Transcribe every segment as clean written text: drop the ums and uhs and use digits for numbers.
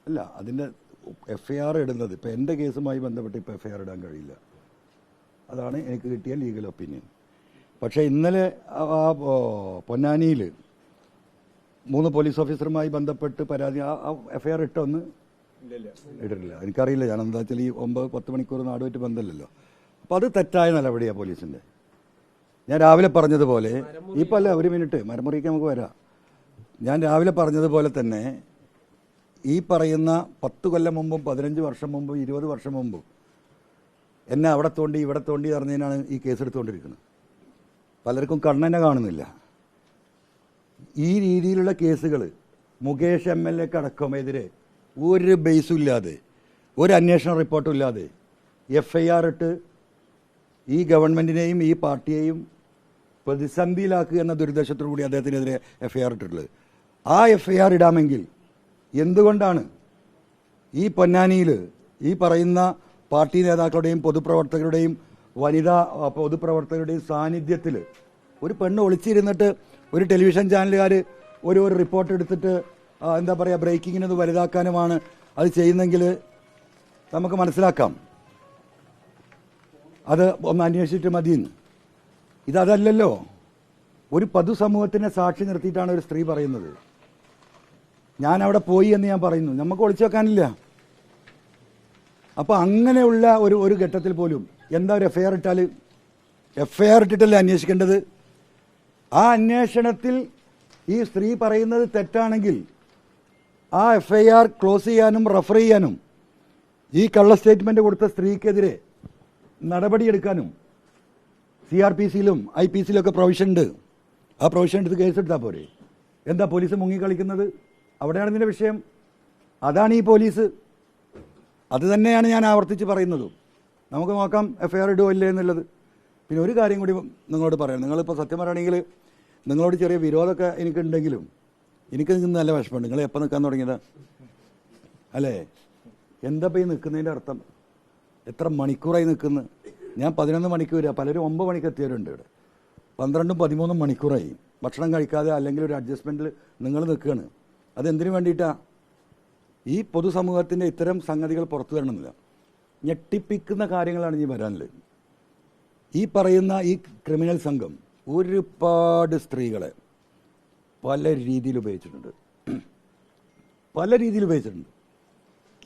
അല്ല, അതിൻ്റെ FIR ഇടുന്നത് ഇപ്പോൾ എൻ്റെ കേസുമായി ബന്ധപ്പെട്ട് ഇപ്പോൾ FIR ഇടാൻ കഴിയില്ല. അതാണ് എനിക്ക് കിട്ടിയ ലീഗൽ ഒപ്പീനിയൻ. പക്ഷേ ഇന്നലെ ആ പൊന്നാനിയിൽ 3 പോലീസ് ഓഫീസറുമായി ബന്ധപ്പെട്ട് പരാതി FIR ഇട്ടൊന്ന് ഇട്ടിട്ടില്ല. എനിക്കറിയില്ല, ഞാൻ എന്താ വെച്ചാൽ ഈ 9-10 മണിക്കൂർ നാടുമായിട്ട് ബന്ധമില്ലല്ലോ. അപ്പോൾ അത് തെറ്റായ നടപടിയാണ് പോലീസിൻ്റെ. ഞാൻ രാവിലെ പറഞ്ഞതുപോലെ ഇപ്പം അല്ല, ഒരു മിനിറ്റ്, മരമുറിക്ക് നമുക്ക് വരാം. ഞാൻ രാവിലെ പറഞ്ഞതുപോലെ തന്നെ ഈ പറയുന്ന 10 കൊല്ലം മുമ്പും 15 വർഷം മുമ്പും 20 വർഷം മുമ്പും എന്നെ അവിടെ തോണ്ടി ഇവിടെ തോണ്ടി അറിഞ്ഞതിനാണ് ഈ കേസെടുത്തുകൊണ്ടിരിക്കുന്നത്. പലർക്കും കണ്ണെന്നെ കാണുന്നില്ല. ഈ രീതിയിലുള്ള കേസുകൾ മുകേഷ് MLA അടക്കമെതിരെ ഒരു ബേസും ഇല്ലാതെ, ഒരു അന്വേഷണ റിപ്പോർട്ടും ഇല്ലാതെ FIR ഇട്ട് ഈ ഗവൺമെൻറ്റിനെയും ഈ പാർട്ടിയെയും പ്രതിസന്ധിയിലാക്കുക എന്ന ദുരുദ്ദേശത്തോടു കൂടി അദ്ദേഹത്തിനെതിരെ FIR ഇട്ടിട്ടുള്ളത്. ആ FIR ഇടാമെങ്കിൽ എന്തുകൊണ്ടാണ് ഈ പൊന്നാനിയിൽ ഈ പറയുന്ന പാർട്ടി നേതാക്കളുടെയും പൊതുപ്രവർത്തകരുടെയും വനിതാ പൊതുപ്രവർത്തകരുടെയും സാന്നിധ്യത്തിൽ ഒരു പെണ്ണ് ഒളിച്ചിരുന്നിട്ട് ഒരു ടെലിവിഷൻ ചാനലുകാർ ഒരു റിപ്പോർട്ട് എടുത്തിട്ട് എന്താ പറയുക, ബ്രേക്കിങ്ങിനത് വലുതാക്കാനുമാണ് അത് ചെയ്യുന്നെങ്കിൽ നമുക്ക് മനസ്സിലാക്കാം. അത് ഒന്ന് അന്വേഷിച്ചിട്ട് മതിയെന്ന്. ഇതല്ലല്ലോ. ഒരു പൊതുസമൂഹത്തിനെ സാക്ഷി നിർത്തിയിട്ടാണ് ഒരു സ്ത്രീ പറയുന്നത്. ഞാൻ അവിടെ പോയി എന്ന് ഞാൻ പറയുന്നു. നമുക്ക് ഒളിച്ചു വെക്കാനില്ല. അപ്പോൾ അങ്ങനെയുള്ള ഒരു ഘട്ടത്തിൽ പോലും എന്താ ഒരു FIR ഇട്ടാൽ, FIR ഇട്ടിട്ടല്ലേ അന്വേഷിക്കേണ്ടത്? ആ അന്വേഷണത്തിൽ ഈ സ്ത്രീ പറയുന്നത് തെറ്റാണെങ്കിൽ ആ FIR ക്ലോസ് ചെയ്യാനും റഫർ ചെയ്യാനും ഈ കള്ള സ്റ്റേറ്റ്മെൻറ്റ് കൊടുത്ത സ്ത്രീക്കെതിരെ നടപടിയെടുക്കാനും CRPC-യിലും IPC-യിലും ഒക്കെ പ്രൊവിഷൻ ഉണ്ട്. ആ പ്രൊവിഷൻ എടുത്ത് കേസെടുത്താൽ പോരെ? എന്താ പോലീസ് മുങ്ങിക്കളിക്കുന്നത്? അവിടെയാണ് ഇതിൻ്റെ വിഷയം. അതാണ് ഈ പോലീസ്. അത് തന്നെയാണ് ഞാൻ ആവർത്തിച്ച് പറയുന്നതും. നമുക്ക് നോക്കാം FIR ഇടുമോ ഇല്ലേ എന്നുള്ളത്. പിന്നെ ഒരു കാര്യം കൂടി നിങ്ങളോട് പറയാം. നിങ്ങളിപ്പോൾ സത്യം പറയുകയാണെങ്കിൽ നിങ്ങളോട് ചെറിയ വിരോധമൊക്കെ എനിക്കുണ്ടെങ്കിലും എനിക്ക് നിൽക്കുന്ന നല്ല വിഷമമുണ്ട്. നിങ്ങൾ എപ്പോൾ നിൽക്കാൻ തുടങ്ങിയതാ അല്ലേ? എന്താ ഇപ്പോൾ ഈ നിൽക്കുന്നതിൻ്റെ അർത്ഥം? എത്ര മണിക്കൂറായി നിൽക്കുന്നു? ഞാൻ 11 മണിക്കൂർ, പലരും 9 മണിക്ക് എത്തിയവരുണ്ട് ഇവിടെ. 12-13 മണിക്കൂറായി ഭക്ഷണം കഴിക്കാതെ, അല്ലെങ്കിൽ ഒരു അഡ്ജസ്റ്റ്മെൻറ്റിൽ നിങ്ങൾ നിൽക്കുകയാണ്. അതെന്തിനു വേണ്ടിയിട്ടാണ്? ഈ പൊതുസമൂഹത്തിൻ്റെ ഇത്തരം സംഗതികൾ പുറത്തു വരണമെന്നില്ല. ഞെട്ടിപ്പിക്കുന്ന കാര്യങ്ങളാണ് ഇനി വരാനുള്ളത്. ഈ പറയുന്ന ഈ ക്രിമിനൽ സംഘം ഒരുപാട് സ്ത്രീകളെ പല രീതിയിൽ ഉപയോഗിച്ചിട്ടുണ്ട്.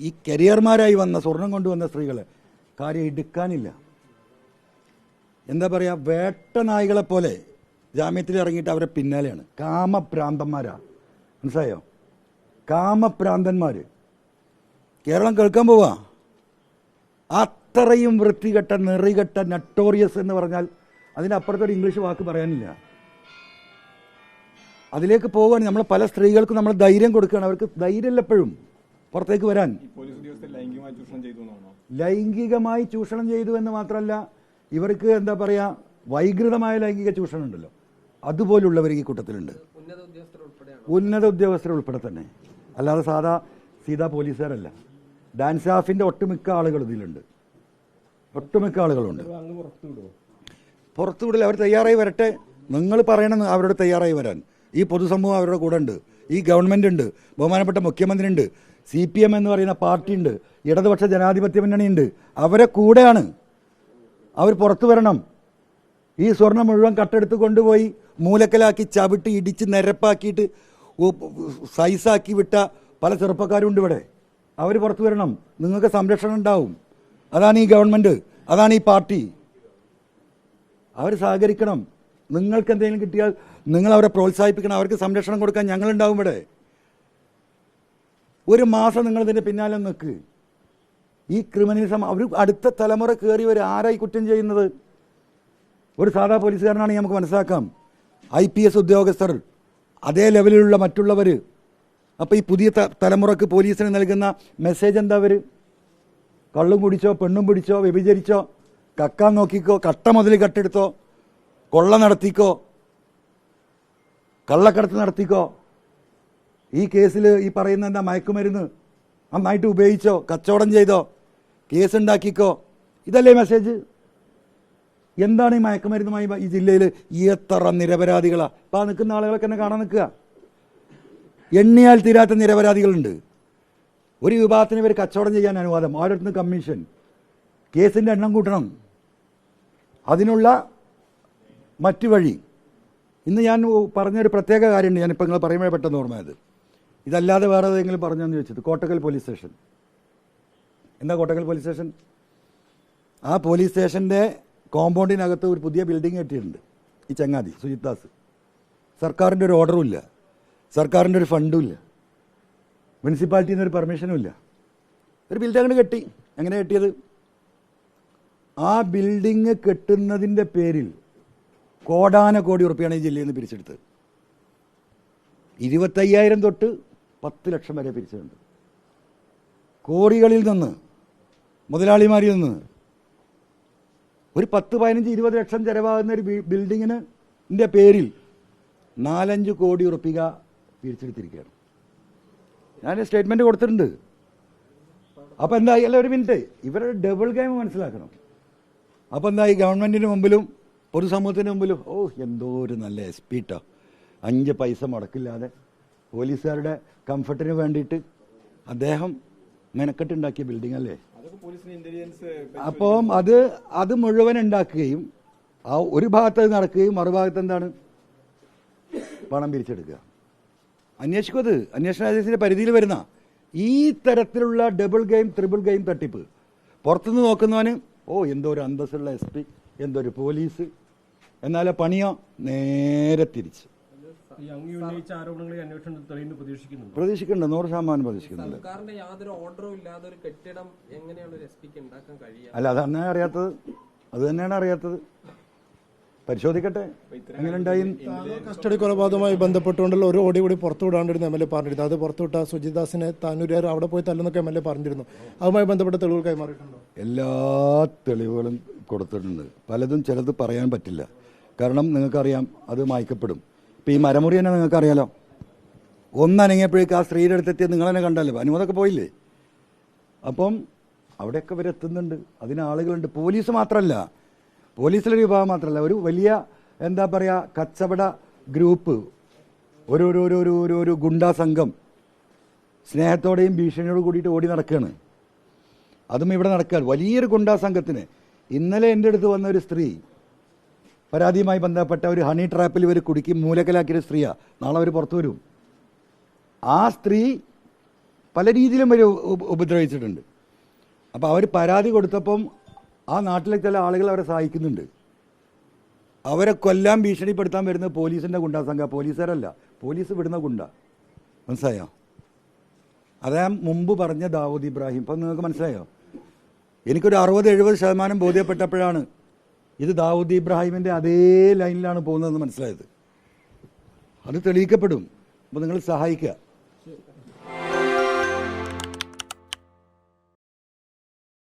ഈ കരിയർമാരായി വന്ന, സ്വർണം കൊണ്ടുവന്ന സ്ത്രീകളെ കാര്യം എടുക്കാനില്ല. എന്താ പറയുക, വേട്ട നായ്കളെപ്പോലെ ജാമ്യത്തിൽ ഇറങ്ങിയിട്ട് അവരെ പിന്നാലെയാണ്. കാമഭ്രാന്തന്മാരാ, മനസ്സിലായോ? കാമഭ്രാന്തന്മാർ കേരളം കേൾക്കാൻ പോവാ. അത്രയും വൃത്തികെട്ട, നെറികെട്ട, നട്ടോറിയസ് എന്ന് പറഞ്ഞാൽ അതിനപ്പുറത്തൊരു ഇംഗ്ലീഷ് വാക്ക് പറയാനില്ല. അതിലേക്ക് പോവുകയാണ്. നമ്മൾ പല സ്ത്രീകൾക്കും നമ്മൾ ധൈര്യം കൊടുക്കുകയാണ്. അവർക്ക് ധൈര്യമില്ല എപ്പോഴും പുറത്തേക്ക് വരാൻ. ലൈംഗികമായി ചൂഷണം ചെയ്തു എന്ന് മാത്രമല്ല, ഇവർക്ക് എന്താ പറയുക, വൈകൃതമായ ലൈംഗിക ചൂഷണം ഉണ്ടല്ലോ, അതുപോലുള്ളവർ ഈ കൂട്ടത്തിലുണ്ട്. ഉന്നത ഉദ്യോഗസ്ഥർ ഉൾപ്പെടെ തന്നെ, അല്ലാതെ സീതാ പോലീസുകാരല്ല. ഡാൻസ് സ്റ്റാഫിൻ്റെ ഒട്ടുമിക്ക ആളുകൾ ഇതിലുണ്ട്. ഒട്ടുമിക്ക ആളുകളുണ്ട്. പുറത്തുവിടില്ല. അവർ തയ്യാറായി വരട്ടെ. നിങ്ങൾ പറയണം അവരോട് തയ്യാറായി വരാൻ. ഈ പൊതുസമൂഹം അവരുടെ കൂടെ ഉണ്ട്. ഈ ഗവൺമെൻറ് ഉണ്ട്. ബഹുമാനപ്പെട്ട മുഖ്യമന്ത്രി ഉണ്ട്. CPM എന്ന് പറയുന്ന പാർട്ടി ഉണ്ട്. ഇടതുപക്ഷ ജനാധിപത്യ മുന്നണി ഉണ്ട്. അവരെ കൂടെയാണ്. അവർ പുറത്തു വരണം. ഈ സ്വർണം മുഴുവൻ കട്ടെടുത്ത് കൊണ്ടുപോയി മൂലക്കലാക്കി ചവിട്ടി ഇടിച്ച് നിരപ്പാക്കിയിട്ട് സൈസാക്കി വിട്ട പല ചെറുപ്പക്കാരുണ്ട് ഇവിടെ. അവർ പുറത്തു വരണം. നിങ്ങൾക്ക് സംരക്ഷണം ഉണ്ടാവും. അതാണ് ഈ ഗവൺമെൻറ്, അതാണ് ഈ പാർട്ടി. അവർ സഹകരിക്കണം. നിങ്ങൾക്ക് എന്തെങ്കിലും കിട്ടിയാൽ നിങ്ങൾ അവരെ പ്രോത്സാഹിപ്പിക്കണം. അവർക്ക് സംരക്ഷണം കൊടുക്കാൻ ഞങ്ങളുണ്ടാവും ഇവിടെ. ഒരു മാസം നിങ്ങളിതിൻ്റെ പിന്നാലെ നിൽക്ക്. ഈ ക്രിമിനലിസം അവർ അടുത്ത തലമുറ കയറി വരും. ആരായി കുറ്റം ചെയ്യുന്നത്? ഒരു സാധാ പോലീസുകാരനാണെങ്കിൽ നമുക്ക് മനസ്സിലാക്കാം. IPS ഉദ്യോഗസ്ഥർ, അതേ ലെവലിലുള്ള മറ്റുള്ളവർ. അപ്പോൾ ഈ പുതിയ തലമുറക്ക് പോലീസിന് നൽകുന്ന മെസ്സേജ് എന്താ? അവർ കള്ളും കുടിച്ചോ, പെണ്ണും പിടിച്ചോ, വ്യഭിചരിച്ചോ, കക്കാൻ നോക്കിക്കോ, കട്ട മുതൽ കട്ടെടുത്തോ, കൊള്ള നടത്തിക്കോ, കള്ളക്കടത്ത് നടത്തിക്കോ, ഈ കേസിൽ ഈ പറയുന്ന എന്താ മയക്കുമരുന്ന് നന്നായിട്ട് ഉപയോഗിച്ചോ, കച്ചവടം ചെയ്തോ, കേസുണ്ടാക്കിക്കോ, ഇതല്ലേ മെസ്സേജ്? എന്താണ് ഈ മയക്കുമരുന്നുമായി ഈ ജില്ലയിൽ എത്ര നിരപരാധികളാണ്? അപ്പോൾ ആ നിൽക്കുന്ന ആളുകളൊക്കെ എന്നെ കാണാൻ നിൽക്കുക. എണ്ണിയാൽ തീരാത്ത നിരപരാധികളുണ്ട്. ഒരു വിഭാഗത്തിന് ഇവർ കച്ചവടം ചെയ്യാൻ അനുവാദം, ഓരോരുത്തരും കമ്മീഷൻ, കേസിൻ്റെ എണ്ണം കൂട്ടണം, അതിനുള്ള മറ്റു വഴി. ഇന്ന് ഞാൻ പറഞ്ഞൊരു പ്രത്യേക കാര്യമുണ്ട്, ഞാനിപ്പോൾ നിങ്ങൾ പറയുമ്പോൾ പെട്ടെന്ന് ഓർമ്മയത്. ഇതല്ലാതെ വേറെ ഏതെങ്കിലും പറഞ്ഞെന്ന് ചോദിച്ചത് കോട്ടക്കൽ പോലീസ് സ്റ്റേഷൻ. എന്താ കോട്ടക്കൽ പോലീസ് സ്റ്റേഷൻ? ആ പോലീസ് സ്റ്റേഷൻ്റെ കോമ്പൗണ്ടിനകത്ത് ഒരു പുതിയ ബിൽഡിംഗ് കെട്ടിയിട്ടുണ്ട് ഈ ചങ്ങാതി സുജിത് ദാസ്. സർക്കാരിൻ്റെ ഒരു ഓർഡറും ഇല്ല, സർക്കാരിൻ്റെ ഒരു ഫണ്ടും ഇല്ല, മുനിസിപ്പാലിറ്റിയിൽ നിന്നൊരു പെർമിഷനും ഇല്ല. ഒരു ബിൽഡിംഗ് അങ്ങോട്ട് കെട്ടി. എങ്ങനെ കെട്ടിയത്? ആ ബിൽഡിങ് കെട്ടുന്നതിൻ്റെ പേരിൽ കോടാനക്കോടി ഉറുപ്പിയാണ് ഈ ജില്ലയിൽ നിന്ന് പിരിച്ചെടുത്തത്. 25,000 തൊട്ട് 10 ലക്ഷം വരെ പിരിച്ചിട്ടുണ്ട്. കോടികളിൽ നിന്ന്, മുതലാളിമാരിൽ നിന്ന് ഒരു 10, 15, 20 ലക്ഷം ചിലവാകുന്ന ഒരു ബിൽഡിങ്ങിൻ്റെ പേരിൽ 4-5 കോടി ഉറുപ്പിക പിരിച്ചെടുത്തിരിക്കുകയാണ്. ഞാൻ സ്റ്റേറ്റ്മെൻറ്റ് കൊടുത്തിട്ടുണ്ട്. അപ്പോൾ എന്തായി? അല്ല, ഒരു മിനിറ്റ്, ഇവരുടെ ഡബിൾ ഗെയിം മനസ്സിലാക്കണം. അപ്പോൾ എന്തായി? ഗവൺമെൻറ്റിന് മുമ്പിലും പൊതുസമൂഹത്തിന് മുമ്പിലും എന്തോ ഒരു നല്ല SP ട്ടോ, 5 പൈസ മുടക്കില്ലാതെ പോലീസുകാരുടെ കംഫർട്ടിന് വേണ്ടിയിട്ട് അദ്ദേഹം മെനക്കെട്ടുണ്ടാക്കിയ ബിൽഡിംഗ് അല്ലേ. അപ്പം അത് മുഴുവൻ ഉണ്ടാക്കുകയും ആ ഒരു ഭാഗത്ത് നടക്കുകയും മറുഭാഗത്ത് എന്താണ് പണം പിരിച്ചെടുക്കുക. അന്വേഷിക്കുന്നത് അന്വേഷണ ഏജൻസിൻ്റെ പരിധിയിൽ വരുന്ന ഈ തരത്തിലുള്ള ഡബിൾ ഗെയിം, ട്രിപ്പിൾ ഗെയിം തട്ടിപ്പ് പുറത്തുനിന്ന് നോക്കുന്നവന് എന്തോ ഒരു അന്തസ്സുള്ള SP, എന്തോ ഒരു പോലീസ്, എന്നാലേ പണിയോ നേരെ തിരിച്ച്. പ്രതീക്ഷിക്കുന്നുണ്ട്, 100% പ്രതീക്ഷിക്കുന്നുണ്ട്. അല്ല, അതന്നെ അറിയാത്തത്, അത് തന്നെയാണ് അറിയാത്തത്. പരിശോധിക്കട്ടെ എങ്ങനെ ഉണ്ടായി. കസ്റ്റഡി കൊലപാതകവുമായി ബന്ധപ്പെട്ടുകൊണ്ടുള്ള ഒരു ഓടി കൂടി പുറത്തുവിടാണ്ടിരുന്നു MLA പറഞ്ഞിരുന്നു. അത് പുറത്തുവിട്ട സുജിത് ദാസിനെ താനൂരുകാർ അവിടെ പോയി തല്ലുന്നൊക്കെ MLA പറഞ്ഞിരുന്നു. അതുമായി ബന്ധപ്പെട്ട തെളിവുകൾ കൈമാറിയിട്ടുണ്ടോ? എല്ലാ തെളിവുകളും കൊടുത്തിട്ടുണ്ട്. പലതും ചിലത് പറയാൻ പറ്റില്ല, കാരണം നിങ്ങൾക്കറിയാം അത് മായ്ക്കപ്പെടും. ഇപ്പം ഈ മരമുറി തന്നെ നിങ്ങൾക്കറിയാലോ, ഒന്നനങ്ങിയപ്പോഴേക്ക് ആ സ്ത്രീയുടെ അടുത്തെത്തിയത് നിങ്ങൾ തന്നെ കണ്ടല്ലോ, അനുമതൊക്കെ പോയില്ലേ. അപ്പം അവിടെയൊക്കെ ഇവരെത്തുന്നുണ്ട്, അതിന് ആളുകളുണ്ട്. പോലീസ് മാത്രമല്ല, പോലീസിലൊരു വിഭാഗം മാത്രമല്ല, ഒരു വലിയ എന്താ പറയുക കച്ചവട ഗ്രൂപ്പ്, ഒരു ഗുണ്ടാ സംഘം സ്നേഹത്തോടെയും ഭീഷണിയോട് കൂടിയിട്ട് ഓടി നടക്കുകയാണ്. അതും ഇവിടെ നടക്കുക വലിയൊരു ഗുണ്ടാ സംഘത്തിന്. ഇന്നലെ എൻ്റെ അടുത്ത് വന്ന ഒരു സ്ത്രീ, പരാതിയുമായി ബന്ധപ്പെട്ട ഒരു ഹണി ട്രാപ്പിൽ ഇവർ കുടുക്കി മൂലക്കലാക്കിയൊരു സ്ത്രീയാണ്. നാളെ അവർ പുറത്തു വരും. ആ സ്ത്രീ പല രീതിയിലും അവർ ഉപദ്രവിച്ചിട്ടുണ്ട്. അപ്പോൾ അവർ പരാതി കൊടുത്തപ്പം ആ നാട്ടിലെ ചില ആളുകൾ അവരെ സഹായിക്കുന്നുണ്ട്. അവരെ കൊല്ലാൻ ഭീഷണിപ്പെടുത്താൻ വരുന്നത് പോലീസിൻ്റെ ഗുണ്ടാ സംഘം, പോലീസുകാരല്ല, പോലീസ് വിടുന്ന ഗുണ്ട. മനസ്സിലായോ? അതാ മുമ്പ് പറഞ്ഞ ദാവൂദ് ഇബ്രാഹിം. ഇപ്പം നിങ്ങൾക്ക് മനസ്സിലായോ? എനിക്കൊരു 60-70% ബോധ്യപ്പെട്ടപ്പോഴാണ് ഇത് ദാവൂദ് ഇബ്രാഹിമിൻ്റെ അതേ ലൈനിലാണ് പോകുന്നതെന്ന് മനസ്സിലായത്. അത് തെളിയിക്കപ്പെടും. അപ്പോൾ നിങ്ങൾ സഹായിക്കുക.